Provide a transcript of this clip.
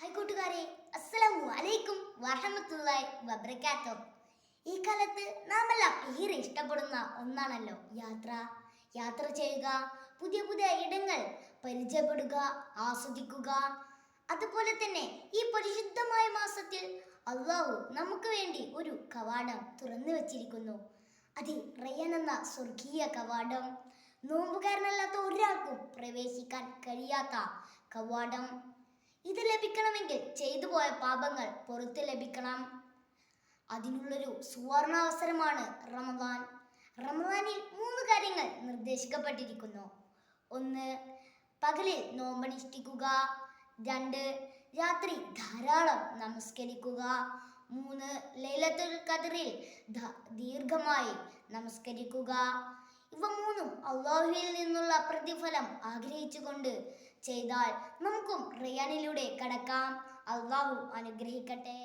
Hi കൂട്ടുകാരെ, അസ്സലാമു അലൈക്കും വറഹ്മത്തുള്ളാഹി വബറകാതുഹു. ഈ കാലത്ത് നാം എല്ലാം ഏറെ ഇഷ്ടപ്പെടുന്ന ഒന്നാണല്ലോ യാത്ര. യാത്ര ചെയ്യുക, പുതിയ പുതിയ ഇടങ്ങൾ പരിചയപ്പെടുക, ആസ്വദിക്കുക. അതുപോലെ തന്നെ ഈ പരിശുദ്ധമായ മാസത്തിൽ അള്ളാഹു നമുക്ക് വേണ്ടി ഒരു കവാടം തുറന്നു വച്ചിരിക്കുന്നു. അത് റയ്യാൻ എന്ന സ്വർഗീയ കവാടം. നോമ്പുകാരനല്ലാത്ത ഒരാൾക്കും പ്രവേശിക്കാൻ കഴിയാത്ത കവാടം. ഇത് ലഭിക്കണമെങ്കിൽ ചെയ്തു പോയ പാപങ്ങൾ പുറത്തു ലഭിക്കണം. അതിനുള്ളൊരു സുവർണാവസരമാണ് റമദാൻ. റമദാനിൽ 3 കാര്യങ്ങൾ നിർദ്ദേശിക്കപ്പെട്ടിരിക്കുന്നു. 1. പകലിൽ നോമ്പനുഷ്ഠിക്കുക. 2. രാത്രി ധാരാളം നമസ്കരിക്കുക. 3. ലൈലത്തുൽ ഖദ്റിൽ ദീർഘമായി നമസ്കരിക്കുക. ഇവ 3ഉം അള്ളാഹുവിൽ നിന്നുള്ള പ്രതിഫലം ആഗ്രഹിച്ചുകൊണ്ട് ചെയ്താൽ നമുക്കും റയ്യാനിലൂടെ കടക്കാം. അള്ളാഹു അനുഗ്രഹിക്കട്ടെ.